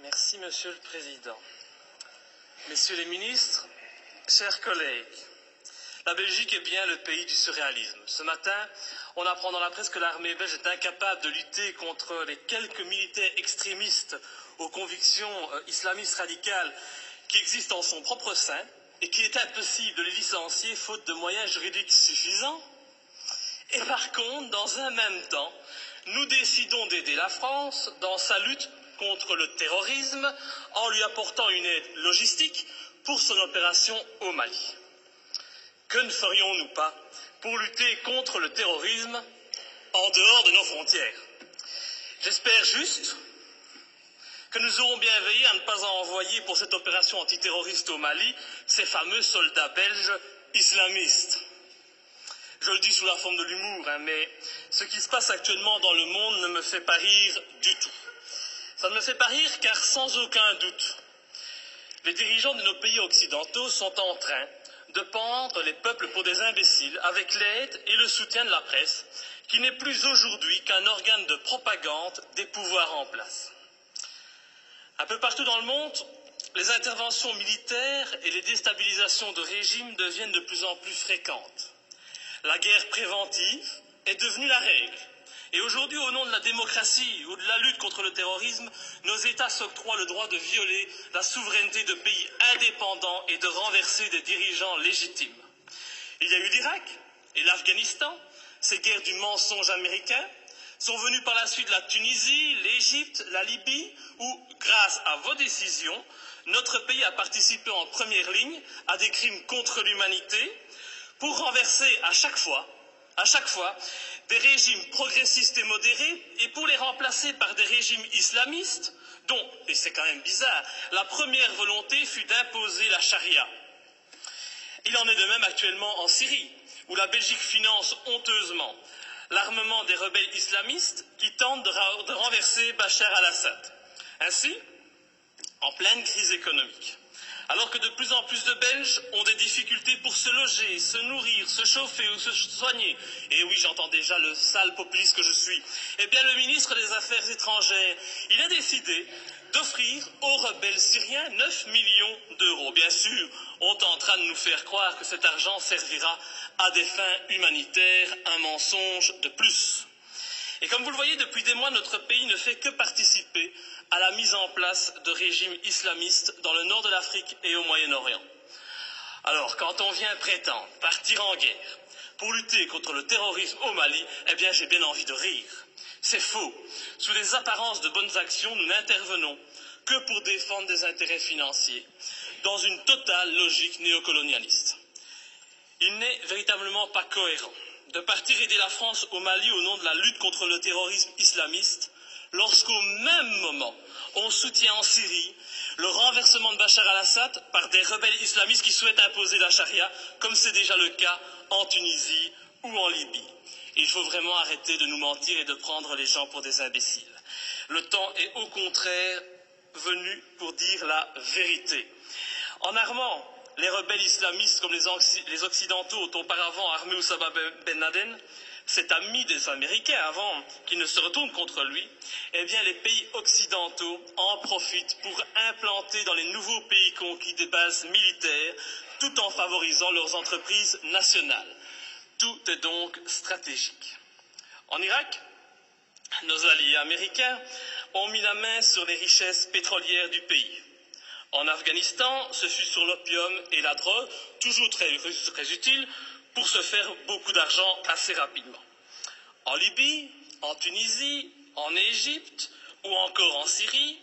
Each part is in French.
Merci, Monsieur le Président. Messieurs les ministres, chers collègues, la Belgique est bien le pays du surréalisme. Ce matin, on apprend dans la presse que l'armée belge est incapable de lutter contre les quelques militaires extrémistes aux convictions islamistes radicales qui existent en son propre sein et qu'il est impossible de les licencier faute de moyens juridiques suffisants. Et par contre, dans un même temps, nous décidons d'aider la France dans sa lutte contre le terrorisme en lui apportant une aide logistique pour son opération au Mali. Que ne ferions-nous pas pour lutter contre le terrorisme en dehors de nos frontières? J'espère juste que nous aurons bien veillé à ne pas envoyer pour cette opération antiterroriste au Mali ces fameux soldats belges islamistes. Je le dis sous la forme de l'humour, mais ce qui se passe actuellement dans le monde ne me fait pas rire du tout. Ça ne me fait pas rire car sans aucun doute, les dirigeants de nos pays occidentaux sont en train de pendre les peuples pour des imbéciles avec l'aide et le soutien de la presse, qui n'est plus aujourd'hui qu'un organe de propagande des pouvoirs en place. Un peu partout dans le monde, les interventions militaires et les déstabilisations de régimes deviennent de plus en plus fréquentes. La guerre préventive est devenue la règle. Et aujourd'hui, au nom de la démocratie ou de la lutte contre le terrorisme, nos États s'octroient le droit de violer la souveraineté de pays indépendants et de renverser des dirigeants légitimes. Il y a eu l'Irak et l'Afghanistan, ces guerres du mensonge américain, sont venues par la suite la Tunisie, l'Égypte, la Libye, où, grâce à vos décisions, notre pays a participé en première ligne à des crimes contre l'humanité pour renverser à chaque fois, des régimes progressistes et modérés et pour les remplacer par des régimes islamistes dont, et c'est quand même bizarre, la première volonté fut d'imposer la charia. Il en est de même actuellement en Syrie, où la Belgique finance honteusement l'armement des rebelles islamistes qui tentent de renverser Bachar al-Assad. Ainsi, en pleine crise économique, alors que de plus en plus de Belges ont des difficultés pour se loger, se nourrir, se chauffer ou se soigner, et oui, j'entends déjà le sale populiste que je suis, eh bien le ministre des Affaires étrangères, il a décidé d'offrir aux rebelles syriens 9 millions d'euros. Bien sûr, on tentera de nous faire croire que cet argent servira à des fins humanitaires, un mensonge de plus. Et comme vous le voyez, depuis des mois, notre pays ne fait que participer à la mise en place de régimes islamistes dans le nord de l'Afrique et au Moyen-Orient. Alors, quand on vient prétendre partir en guerre pour lutter contre le terrorisme au Mali, eh bien, j'ai bien envie de rire. C'est faux. Sous les apparences de bonnes actions, nous n'intervenons que pour défendre des intérêts financiers, dans une totale logique néocolonialiste. Il n'est véritablement pas cohérent de partir aider la France au Mali au nom de la lutte contre le terrorisme islamiste, lorsqu'au même moment, on soutient en Syrie le renversement de Bachar al-Assad par des rebelles islamistes qui souhaitent imposer la charia, comme c'est déjà le cas en Tunisie ou en Libye. Il faut vraiment arrêter de nous mentir et de prendre les gens pour des imbéciles. Le temps est au contraire venu pour dire la vérité. En armant les rebelles islamistes comme les Occidentaux ont auparavant armé Oussama Ben Laden, cet ami des Américains avant qu'ils ne se retournent contre lui, eh bien les pays occidentaux en profitent pour implanter dans les nouveaux pays conquis des bases militaires tout en favorisant leurs entreprises nationales. Tout est donc stratégique. En Irak, nos alliés américains ont mis la main sur les richesses pétrolières du pays. En Afghanistan, ce fut sur l'opium et la drogue, toujours très utiles, pour se faire beaucoup d'argent assez rapidement. En Libye, en Tunisie, en Égypte ou encore en Syrie,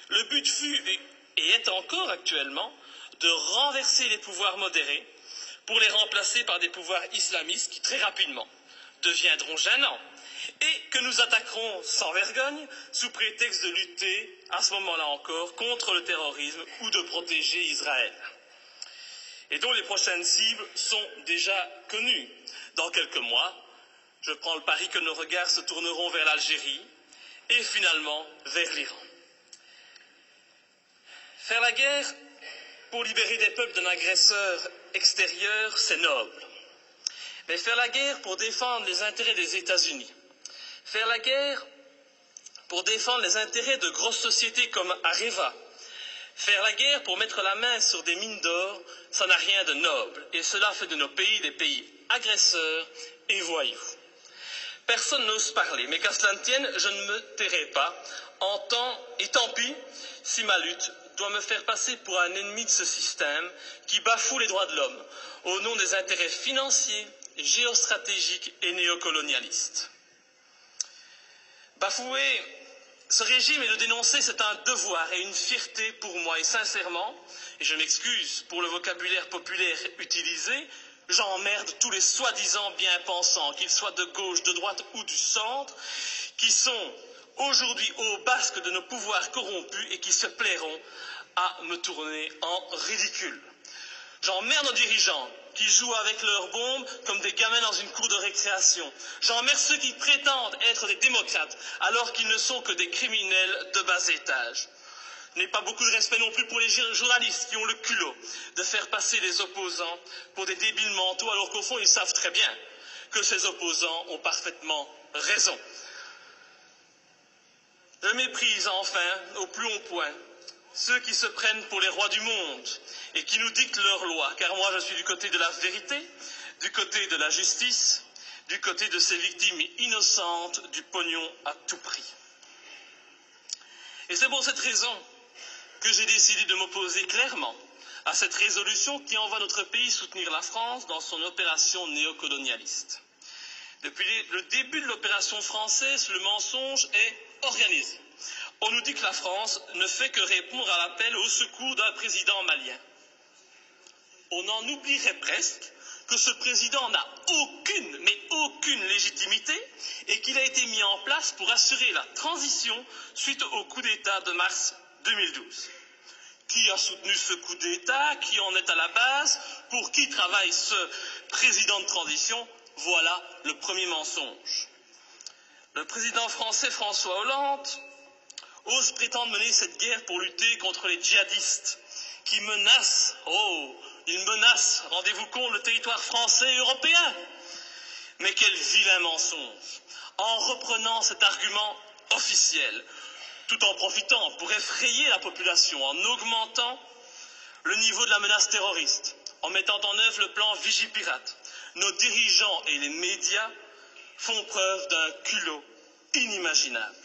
le but fut et est encore actuellement de renverser les pouvoirs modérés pour les remplacer par des pouvoirs islamistes qui très rapidement deviendront gênants et que nous attaquerons sans vergogne sous prétexte de lutter, à ce moment-là encore, contre le terrorisme ou de protéger Israël. Et dont les prochaines cibles sont déjà connues. Dans quelques mois, je prends le pari que nos regards se tourneront vers l'Algérie et finalement vers l'Iran. Faire la guerre pour libérer des peuples d'un agresseur extérieur, c'est noble. Mais faire la guerre pour défendre les intérêts des États-Unis, faire la guerre pour défendre les intérêts de grosses sociétés comme Areva. Faire la guerre pour mettre la main sur des mines d'or, ça n'a rien de noble, et cela fait de nos pays des pays agresseurs et voyous. Personne n'ose parler, mais qu'à cela ne tienne, je ne me tairai pas, et tant pis si ma lutte doit me faire passer pour un ennemi de ce système qui bafoue les droits de l'homme au nom des intérêts financiers, géostratégiques et néocolonialistes. Bafouer ce régime et le dénoncer, c'est un devoir et une fierté pour moi. Et sincèrement, et je m'excuse pour le vocabulaire populaire utilisé, j'emmerde tous les soi-disant bien-pensants, qu'ils soient de gauche, de droite ou du centre, qui sont aujourd'hui au basque de nos pouvoirs corrompus et qui se plairont à me tourner en ridicule. J'emmerde nos dirigeants qui jouent avec leurs bombes comme des gamins dans une cour de récréation. J'emmerde ceux qui prétendent être des démocrates alors qu'ils ne sont que des criminels de bas étage. Je n'ai pas beaucoup de respect non plus pour les journalistes qui ont le culot de faire passer les opposants pour des débiles mentaux alors qu'au fond ils savent très bien que ces opposants ont parfaitement raison. Je méprise enfin au plus haut point ceux qui se prennent pour les rois du monde et qui nous dictent leurs lois, car moi je suis du côté de la vérité, du côté de la justice, du côté de ces victimes innocentes du pognon à tout prix. Et c'est pour cette raison que j'ai décidé de m'opposer clairement à cette résolution qui envoie notre pays soutenir la France dans son opération néocolonialiste. Depuis le début de l'opération française, le mensonge est organisé. On nous dit que la France ne fait que répondre à l'appel au secours d'un président malien. On en oublierait presque que ce président n'a aucune, mais aucune légitimité et qu'il a été mis en place pour assurer la transition suite au coup d'État de mars 2012. Qui a soutenu ce coup d'État? Qui en est à la base? Pour qui travaille ce président de transition? Voilà le premier mensonge. Le président français François Hollande ose prétendre mener cette guerre pour lutter contre les djihadistes qui menacent, ils menacent, rendez-vous compte, le territoire français et européen. Mais quel vilain mensonge! En reprenant cet argument officiel, tout en profitant pour effrayer la population, en augmentant le niveau de la menace terroriste, en mettant en œuvre le plan Vigipirate, nos dirigeants et les médias font preuve d'un culot inimaginable.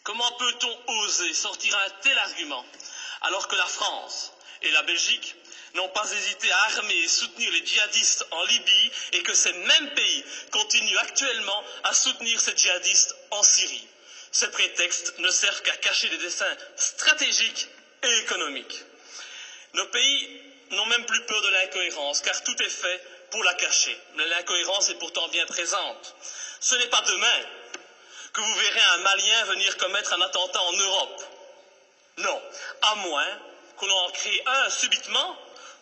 Comment peut-on oser sortir un tel argument alors que la France et la Belgique n'ont pas hésité à armer et soutenir les djihadistes en Libye et que ces mêmes pays continuent actuellement à soutenir ces djihadistes en Syrie? Ces prétextes ne servent qu'à cacher des desseins stratégiques et économiques. Nos pays n'ont même plus peur de l'incohérence, car tout est fait pour la cacher. Mais l'incohérence est pourtant bien présente. Ce n'est pas demain que vous verrez un Malien venir commettre un attentat en Europe. Non, à moins qu'on en crée un subitement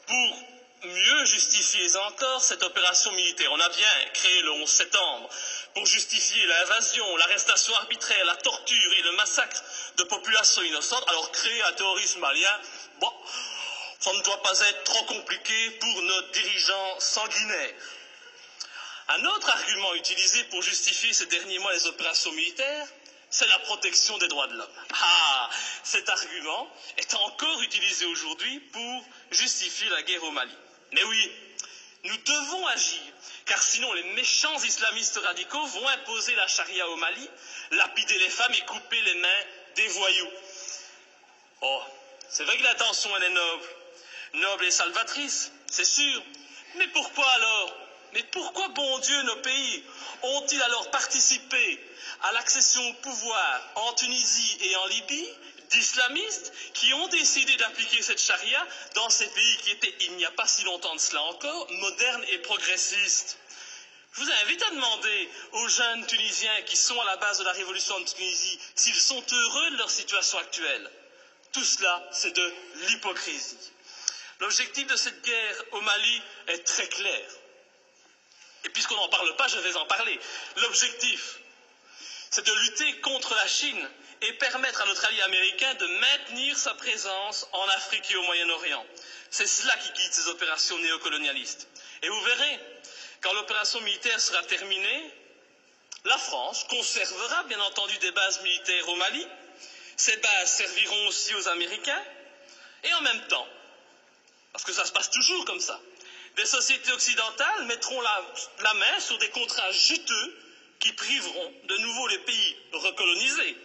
pour mieux justifier encore cette opération militaire. On a bien créé le 11 septembre pour justifier l'invasion, l'arrestation arbitraire, la torture et le massacre de populations innocentes. Alors créer un terrorisme malien, bon, ça ne doit pas être trop compliqué pour nos dirigeants sanguinaires. Un autre argument utilisé pour justifier ces derniers mois les opérations militaires, c'est la protection des droits de l'homme. Cet argument est encore utilisé aujourd'hui pour justifier la guerre au Mali. Mais oui, nous devons agir, car sinon les méchants islamistes radicaux vont imposer la charia au Mali, lapider les femmes et couper les mains des voyous. Oh, c'est vrai que l'intention elle est noble et salvatrice, c'est sûr. Mais pourquoi alors? Mais pourquoi, bon Dieu, nos pays ont-ils alors participé à l'accession au pouvoir en Tunisie et en Libye d'islamistes qui ont décidé d'appliquer cette charia dans ces pays qui étaient, il n'y a pas si longtemps de cela encore, modernes et progressistes? Je vous invite à demander aux jeunes Tunisiens qui sont à la base de la révolution de Tunisie s'ils sont heureux de leur situation actuelle. Tout cela, c'est de l'hypocrisie. L'objectif de cette guerre au Mali est très clair. Et puisqu'on n'en parle pas, je vais en parler. L'objectif, c'est de lutter contre la Chine et permettre à notre allié américain de maintenir sa présence en Afrique et au Moyen-Orient. C'est cela qui guide ces opérations néocolonialistes. Et vous verrez, quand l'opération militaire sera terminée, La France conservera bien entendu des bases militaires au Mali. Ces bases serviront aussi aux Américains. Et en même temps, parce que ça se passe toujours comme ça, des sociétés occidentales mettront la main sur des contrats juteux qui priveront de nouveau les pays recolonisés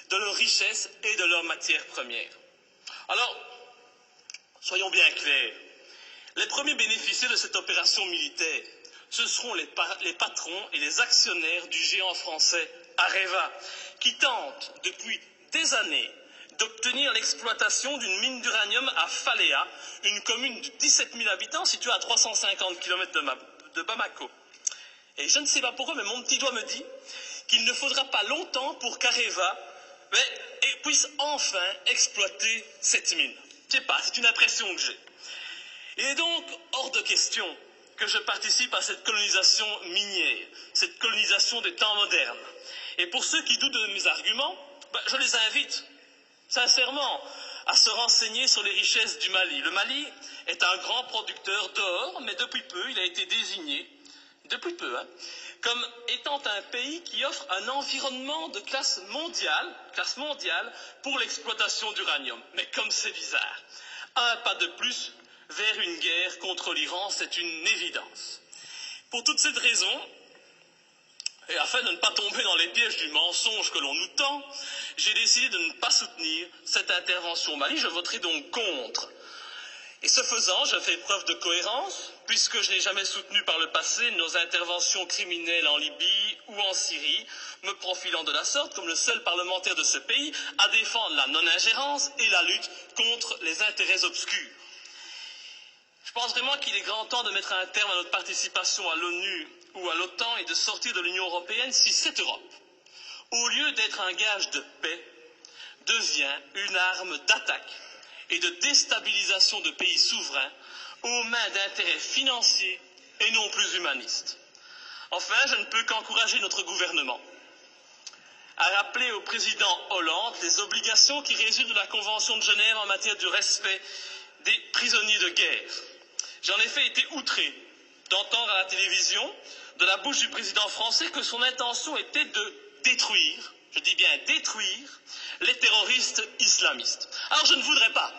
de leurs richesses et de leurs matières premières. Alors, soyons bien clairs, les premiers bénéficiaires de cette opération militaire, ce seront les patrons et les actionnaires du géant français Areva, qui tentent depuis des années d'obtenir l'exploitation d'une mine d'uranium à Faléa, une commune de 17 000 habitants située à 350 km de Bamako. Et je ne sais pas pourquoi, mais mon petit doigt me dit qu'il ne faudra pas longtemps pour qu'Areva puisse enfin exploiter cette mine. Je ne sais pas, c'est une impression que j'ai. Il est donc hors de question que je participe à cette colonisation minière, cette colonisation des temps modernes. Et pour ceux qui doutent de mes arguments, je les invite sincèrement à se renseigner sur les richesses du Mali. Le Mali est un grand producteur d'or, mais depuis peu, il a été désigné, comme étant un pays qui offre un environnement de classe mondiale pour l'exploitation d'uranium. Mais comme c'est bizarre, un pas de plus vers une guerre contre l'Iran, c'est une évidence. Pour toute cette raison, et afin de ne pas tomber dans les pièges du mensonge que l'on nous tend, j'ai décidé de ne pas soutenir cette intervention au Mali. Je voterai donc contre. Et ce faisant, je fais preuve de cohérence, puisque je n'ai jamais soutenu par le passé nos interventions criminelles en Libye ou en Syrie, me profilant de la sorte comme le seul parlementaire de ce pays à défendre la non-ingérence et la lutte contre les intérêts obscurs. Je pense vraiment qu'il est grand temps de mettre un terme à notre participation à l'ONU ou à l'OTAN et de sortir de l'Union européenne si cette Europe, au lieu d'être un gage de paix, devient une arme d'attaque et de déstabilisation de pays souverains aux mains d'intérêts financiers et non plus humanistes. Enfin, je ne peux qu'encourager notre gouvernement à rappeler au président Hollande les obligations qui résultent de la Convention de Genève en matière de respect des prisonniers de guerre. J'ai en effet été outré d'entendre à la télévision, de la bouche du président français, que son intention était de détruire, je dis bien détruire, les terroristes islamistes. Alors je ne voudrais pas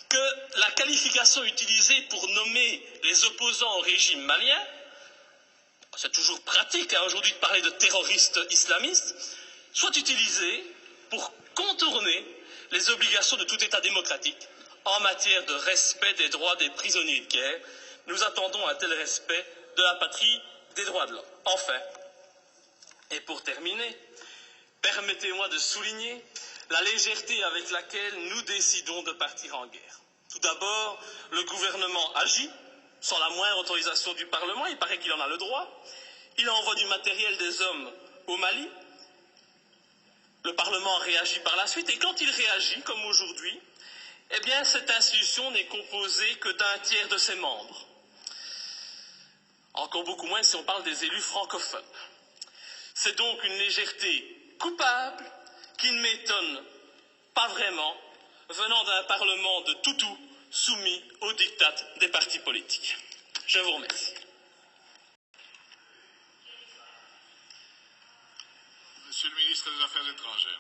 que la qualification utilisée pour nommer les opposants au régime malien, c'est toujours pratique aujourd'hui de parler de terroristes islamistes, soit utilisée pour contourner les obligations de tout État démocratique en matière de respect des droits des prisonniers de guerre. Nous attendons un tel respect de la patrie des droits de l'homme. Enfin, et pour terminer, permettez-moi de souligner la légèreté avec laquelle nous décidons de partir en guerre. Tout d'abord, le gouvernement agit sans la moindre autorisation du Parlement, il paraît qu'il en a le droit. Il envoie du matériel, des hommes au Mali. Le Parlement réagit par la suite, et quand il réagit, comme aujourd'hui, eh bien, cette institution n'est composée que d'un tiers de ses membres. Encore beaucoup moins si on parle des élus francophones. C'est donc une légèreté coupable qui ne m'étonne pas vraiment, venant d'un Parlement de toutous soumis aux diktats des partis politiques. Je vous remercie. Monsieur le ministre des Affaires étrangères.